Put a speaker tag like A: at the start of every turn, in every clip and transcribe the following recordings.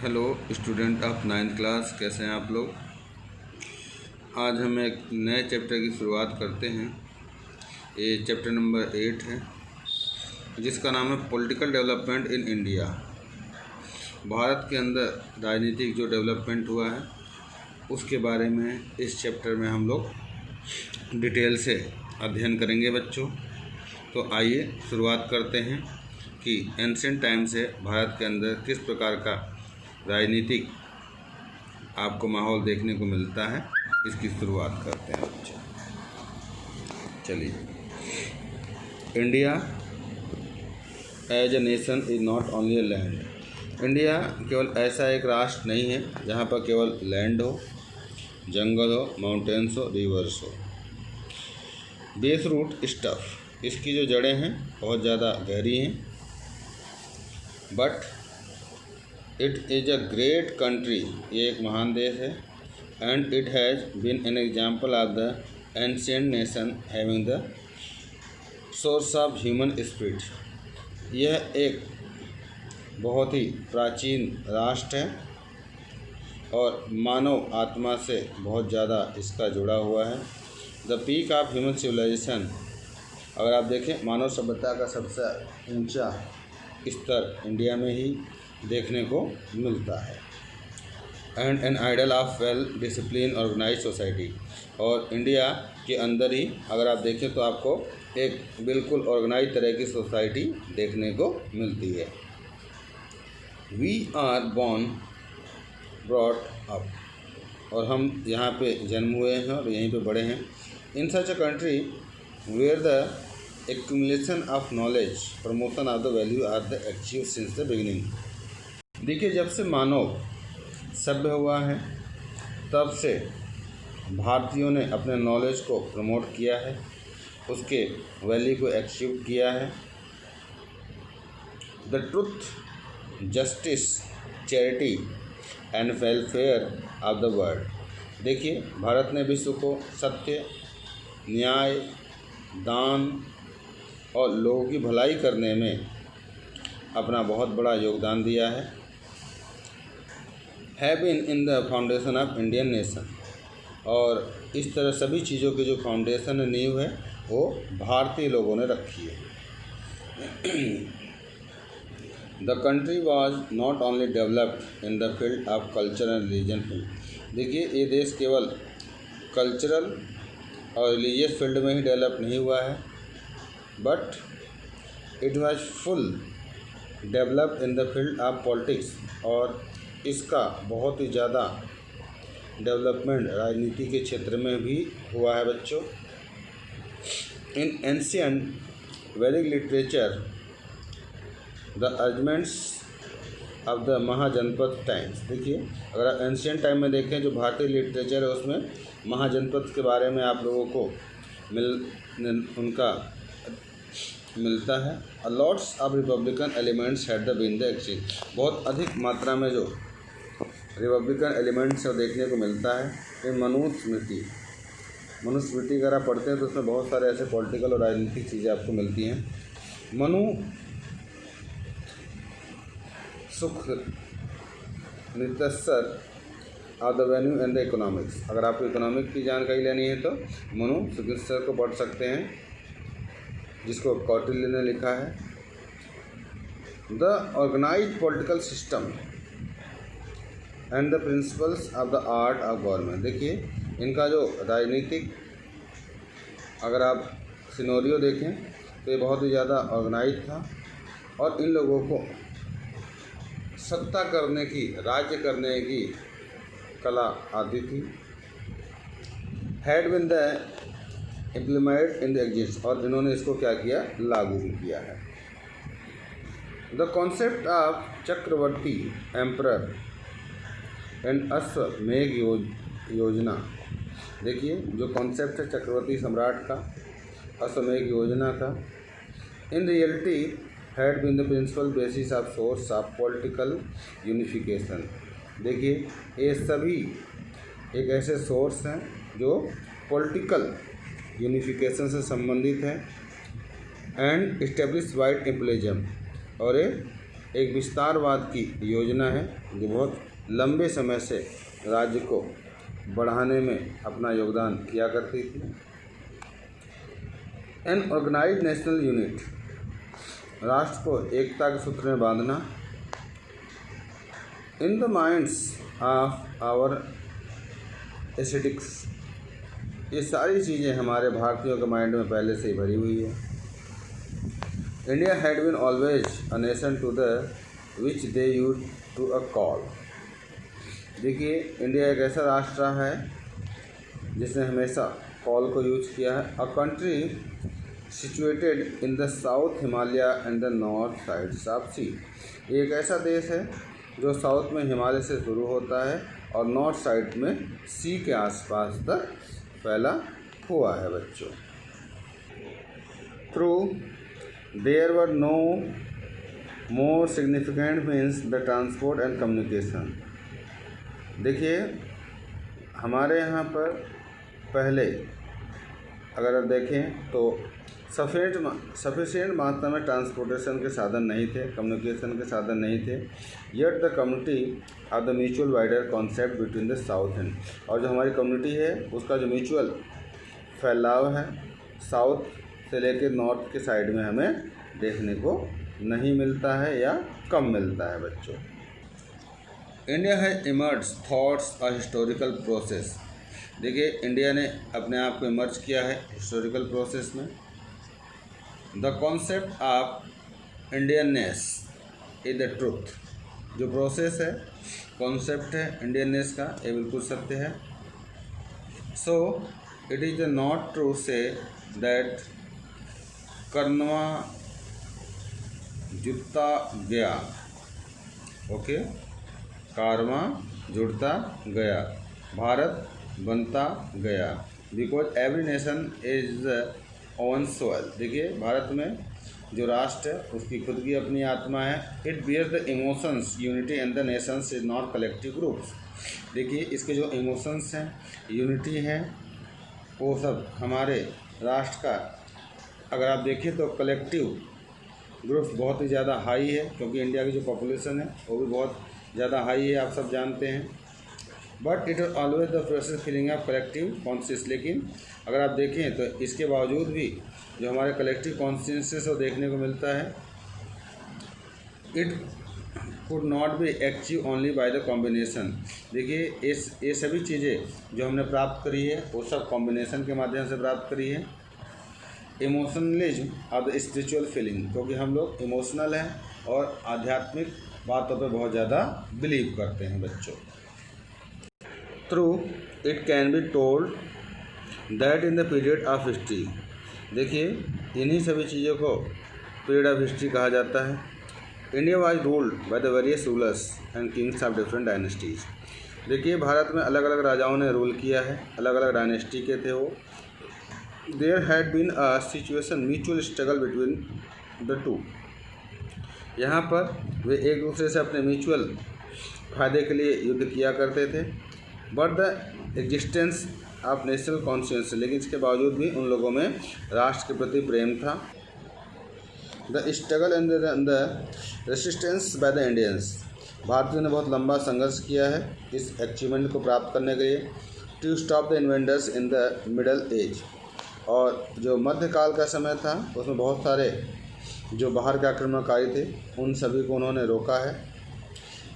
A: Hello student of 9th class, कैसे हैं आप लोग। आज हम एक नए चैप्टर की शुरुआत करते हैं। ये चैप्टर नंबर 8 है, जिसका नाम है political development in India. Bharat के अंदर राजनीतिक जो डेवलपमेंट हुआ है उसके बारे में इस चैप्टर में हम लोग डिटेल से अध्ययन करेंगे बच्चों। तो आइए शुरुआत करते हैं कि एंशिएंट टाइम से भारत के अंदर किस प्रकार का राजनीतिक आपको माहौल देखने को मिलता है, इसकी शुरुआत करते हैं बच्चों। चलिए, India as a nation is not only a land. India केवल ऐसा एक राष्ट्र नहीं है जहाँ पर केवल लैंड हो, जंगल हो, माउंटेन्स हो, रिवर्स हो। बेस रूट स्टफ, इसकी जो जड़ें हैं बहुत ज़्यादा गहरी हैं। But it is a great country, ये एक महान देश है। And it has been an example of the ancient nation having the source of human spirit. यह एक बहुत ही प्राचीन राष्ट्र है और मानव आत्मा से बहुत ज़्यादा इसका जुड़ा हुआ है। The peak of human civilisation, अगर आप देखें मानव सभ्यता का सबसे ऊंचा स्तर इंडिया में ही देखने को मिलता है। And an idol of well discipline organise society, और इंडिया के अंदर ही अगर आप देखें तो आपको एक बिल्कुल ऑर्गेनाइज तरह की सोसाइटी देखने को मिलती है। We are born brought up, और हम यहाँ पे जन्म हुए हैं और यहीं पे बड़े हैं। In such a country where the accumulation of knowledge, promotion of the value are the achieve since the beginning. देखिए, जब से मानव सभ्य हुआ है तब से भारतीयों ने अपने नॉलेज को प्रमोट किया है, उसके वैल्यू को अचीव किया है। The truth, justice, charity and welfare of the world. देखिए, भारत ने विश्व को सत्य, न्याय, दान और लोगों की भलाई करने में अपना बहुत बड़ा योगदान दिया है। Have been in the foundation of Indian nation, और इस तरह सभी चीज़ों की जो फाउंडेशन नींव है वो भारतीय लोगों ने रखी है। The country was not only developed in the field of culture and religion field. देखिए, ये देश केवल कल्चरल और रिलीजियस फील्ड में ही डेवलप नहीं हुआ है, but it was full developed in the field of politics, और इसका बहुत ही ज़्यादा डेवलपमेंट राजनीति के क्षेत्र में भी हुआ है बच्चों। In ancient Vedic literature the arguments of the Mahajanapada times. देखिए, अगर आप एंशिएंट टाइम में देखें जो भारतीय लिटरेचर है उसमें महाजनपद के बारे में आप लोगों को उनका मिलता है। A lots of republican elements had the been the exchange, बहुत अधिक मात्रा में जो रिपब्लिकन एलिमेंट्स देखने को मिलता है। ये मनुस्मृति अगर आप पढ़ते हैं तो उसमें बहुत सारे ऐसे पॉलिटिकल और राजनीतिक चीज़ें आपको मिलती हैं। मनु सुख नितस्सर of the venue and the economics, अगर आपको इकोनॉमिक की जानकारी लेनी है तो मनु सुखनितस्सर को पढ़ सकते हैं, जिसको कौटिल्य ने लिखा है। The organised political system and the principles of the art of government. देखिए, इनका जो राजनीतिक अगर आप सिनेरियो देखें तो ये बहुत ही ज़्यादा ऑर्गेनाइज था, और इन लोगों को सत्ता करने की, राज्य करने की कला आती थी। Had been the implemented in the exist, और इन्होंने इसको क्या किया, लागू भी किया है। The concept of Chakravarti emperor and Ashvamedha योजना। देखिए, जो कॉन्सेप्ट है चक्रवर्ती सम्राट का, अश्वमेघ योजना का, in reality had been the principal basis of source of political unification. देखिए, ये सभी एक ऐसे सोर्स हैं जो पॉलिटिकल यूनिफिकेशन से संबंधित है। एंड इस्टेब्लिश वाइट इम्पलिज्म, और ये एक विस्तारवाद की योजना है जो बहुत लंबे समय से राज्य को बढ़ाने में अपना योगदान किया करती थी। एन ऑर्गेनाइज्ड नेशनल यूनिट, राष्ट्र को एकता के सूत्र में बांधना। In the minds of our aesthetics, ये सारी चीज़ें हमारे भारतीयों के माइंड में पहले से ही भरी हुई है। India had been always a nation to the which they use to a call. देखिए, इंडिया एक ऐसा राष्ट्र है जिसने हमेशा कॉल को यूज किया है। A country situated in the south Himalaya and the north sides of sea, एक ऐसा देश है जो साउथ में हिमालय से शुरू होता है और नॉर्थ साइड में सी के आसपास तक फैला हुआ है बच्चों। Through there were no more significant means the transport and communication. देखिए, हमारे यहाँ पर पहले अगर आप देखें तो सफिशिएंट मात्रा में ट्रांसपोर्टेशन के साधन नहीं थे, कम्युनिकेशन के साधन नहीं थे। Yet the community of the mutual wider concept between the south and, और जो हमारी कम्युनिटी है उसका जो म्यूचुअल फैलाव है साउथ से लेकर नॉर्थ के साइड में हमें देखने को नहीं मिलता है या कम मिलता है बच्चों। India has emerge thoughts a historical process. देखिए, इंडिया ने अपने आप को इमर्ज किया है हिस्टोरिकल प्रोसेस में। The concept of Indianness is the truth, जो प्रोसेस है, कॉन्सेप्ट है इंडियननेस का, ये बिल्कुल सत्य है। So it is not true say that करनवा जुड़ता गया, ओके, कारवा जुड़ता गया, भारत बनता गया, because every nation is own soul. देखिए, भारत में जो राष्ट्र है उसकी खुद की अपनी आत्मा है। It bears the emotions unity and the nations is not collective groups. देखिए, इसके जो इमोशंस हैं, यूनिटी है, वो सब हमारे राष्ट्र का अगर आप देखें तो कलेक्टिव ग्रुप्स बहुत ही ज़्यादा हाई है, क्योंकि इंडिया की जो पॉपुलेशन है वो भी बहुत ज़्यादा हाई है, आप सब जानते हैं। But it is always the process feeling of collective conscious. लेकिन अगर आप देखें तो इसके बावजूद भी जो हमारे कलेक्टिव कॉन्शियसनेस वो देखने को मिलता है, it could not be achieve only by the combination. देखिए, ये सभी चीज़ें जो हमने प्राप्त करी है वो सब कॉम्बिनेशन के माध्यम से प्राप्त करी है। इमोशनलिज्म ऑफ द स्पिरिचुअल फीलिंग, क्योंकि हम लोग इमोशनल हैं और आध्यात्मिक बातों पर बहुत ज़्यादा बिलीव करते हैं बच्चों। Through it can be told that in the period of history. देखिए, इन्हीं सभी चीज़ों को पीरियड ऑफ हिस्ट्री कहा जाता है। India was ruled by the various rulers and Kings of different dynasties. देखिए, भारत में अलग अलग राजाओं ने रूल किया है, अलग अलग डायनेस्टी के थे वो। There had been a situation mutual struggle between the two. यहाँ पर वे एक दूसरे से अपने म्यूचुअल फायदे के लिए युद्ध किया करते थे। But the existence of national conscious, लेकिन इसके बावजूद भी उन लोगों में राष्ट्र के प्रति प्रेम था। The struggle and the resistance by the Indians, भारतीयों ने बहुत लंबा संघर्ष किया है इस अचीवमेंट को प्राप्त करने के लिए। To stop the invaders in the middle age, और जो मध्यकाल का समय था उसमें बहुत सारे जो बाहर के आक्रमणकारी थे उन सभी को उन्होंने रोका है।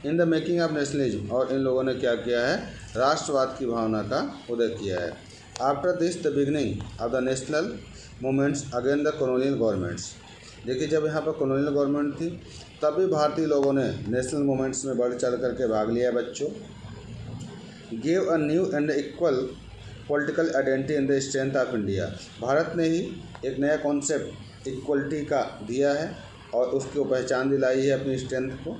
A: In the making of nationalism, और इन लोगों ने क्या किया है, राष्ट्रवाद की भावना का उदय किया है। After this the beginning of the national movements again the colonial governments. देखिए, जब यहाँ पर कॉलोनियल गवर्नमेंट थी तभी भारतीय लोगों ने नेशनल मूवमेंट्स में बढ़ चढ़ करके भाग लिया बच्चों। Give a new and equal political identity in the strength of India. Bharat ने ही एक नया कॉन्सेप्ट इक्वलिटी का दिया है और उसको पहचान दिलाई है अपनी स्ट्रेंथ को,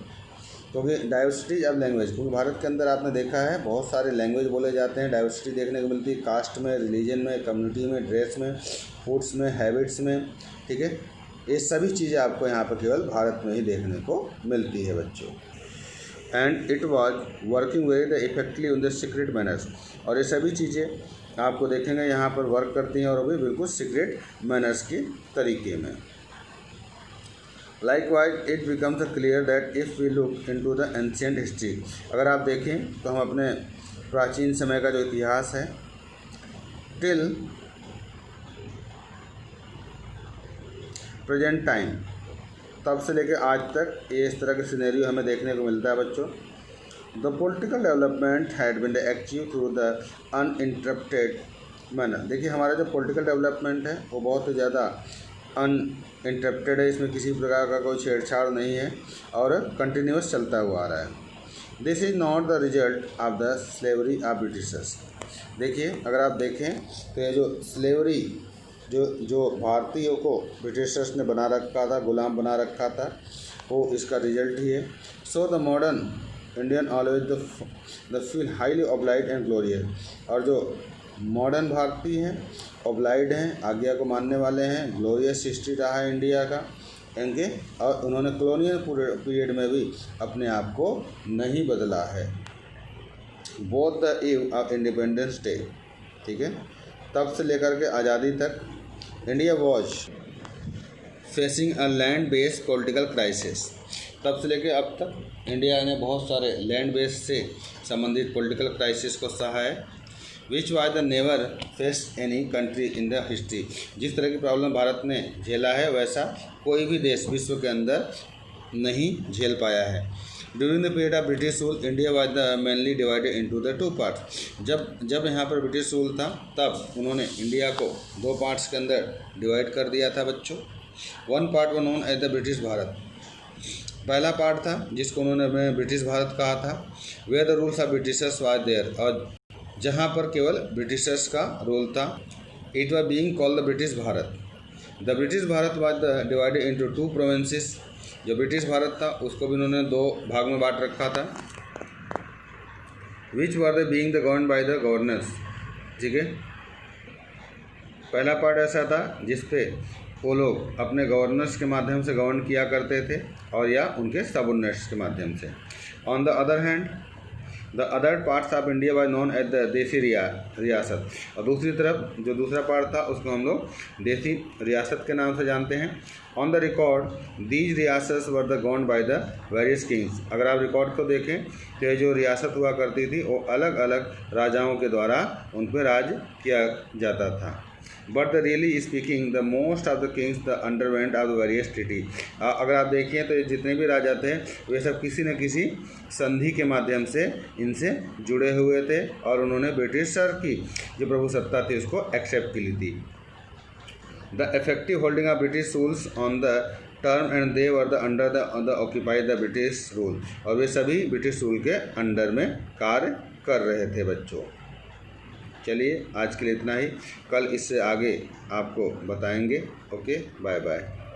A: क्योंकि डाइवर्सिटी ऑफ लैंग्वेज, क्योंकि भारत के अंदर आपने देखा है बहुत सारे लैंग्वेज बोले जाते हैं, डाइवर्सिटी देखने को मिलती है कास्ट में, रिलीजन में, कम्युनिटी में, ड्रेस में, फूड्स में, हैबिट्स में, ठीक है। ये सभी चीज़ें आपको यहाँ पर केवल भारत में ही देखने को मिलती है बच्चों। And it was working very the effectively in the secret manners, और ये सभी चीज़ें आपको देखेंगे यहाँ पर वर्क करती हैं और भी बिल्कुल सीक्रेट मैनर्स के तरीके में। Likewise, it becomes clear that if we look into the ancient history, अगर आप देखें तो हम अपने प्राचीन समय का जो इतिहास है till प्रेजेंट टाइम, तब से लेकर आज तक ये इस तरह के सिनेरियो हमें देखने को मिलता है बच्चों। The political development had been achieved through the uninterrupted manner. देखिए हमारा जो पॉलिटिकल डेवलपमेंट है वो बहुत ही ज़्यादा अनइंटरप्टेड है, इसमें किसी प्रकार का कोई छेड़छाड़ नहीं है और कंटिन्यूस चलता हुआ आ रहा है। This is not the result of the slavery of Britishers. देखिए अगर आप देखें तो ये जो स्लेवरी जो भारतीयों को ब्रिटिशर्स ने बना रखा था, गुलाम बना रखा था, वो इसका रिजल्ट ही है। So the modern Indian always the feel highly obliged and glorious. और जो मॉडर्न भारतीय हैं ऑब्लाइड हैं, आज्ञा को मानने वाले हैं, ग्लोरियस हिस्ट्री रहा है इंडिया का इनके, और उन्होंने कॉलोनियल पीरियड में भी अपने आप को नहीं बदला है। Both the eve of independence day, ठीक है, तब से लेकर के आज़ादी तक India was facing a land based political crisis. तब से लेकर अब तक इंडिया ने बहुत सारे लैंड बेस से संबंधित पॉलिटिकल क्राइसिस को सहा है। Which was the never faced any country in the history. जिस तरह की प्रॉब्लम भारत ने झेला है वैसा कोई भी देश विश्व के अंदर नहीं झेल पाया है। During the period of British rule India was the mainly divided into the two parts. जब यहाँ पर ब्रिटिश रूल था तब उन्होंने इंडिया को दो पार्ट्स के अंदर डिवाइड कर दिया था बच्चों। One part was known as the British Bharat, पहला पार्ट था जिसको उन्होंने ब्रिटिश भारत कहा था। Where the rules of Britishers was there, और जहाँ पर केवल ब्रिटिशर्स का रूल था। It was being called the British Bharat. The British Bharat was divided into two provinces. जो ब्रिटिश भारत था उसको भी उन्होंने दो भाग में बांट रखा था। Which were the being the govern by the governors, ठीक है। पहला पार्ट ऐसा था जिसपे वो लोग अपने गवर्नर्स के माध्यम से गवर्न किया करते थे और या उनके सबऑर्डिनेट्स के माध्यम से। On the other hand the other parts of India was known as the desi riyasat. और दूसरी तरफ जो दूसरा पार्ट था उसको हम लोग देसी रियासत के नाम से जानते हैं। ऑन द रिकॉर्ड दीज रियासत were the govern by the various Kings. अगर आप रिकॉर्ड को देखें तो ये जो रियासत हुआ करती थी वो अलग अलग राजाओं के द्वारा उन पर राज किया जाता था। But the really speaking the most of the Kings the underwent of the various treaty. अगर आप देखिए तो जितने भी राजा थे वे सब किसी न किसी संधि के माध्यम से इनसे जुड़े हुए थे और उन्होंने ब्रिटिशर की जो प्रभुसत्ता थी उसको एक्सेप्ट की ली थी। The effective holding of British rules on the term and they were the under the occupied the British rule. और वे सभी ब्रिटिश रूल के अंडर में कार्य कर रहे थे बच्चों। चलिए आज के लिए इतना ही, कल इससे आगे आपको बताएंगे। Okay, bye bye.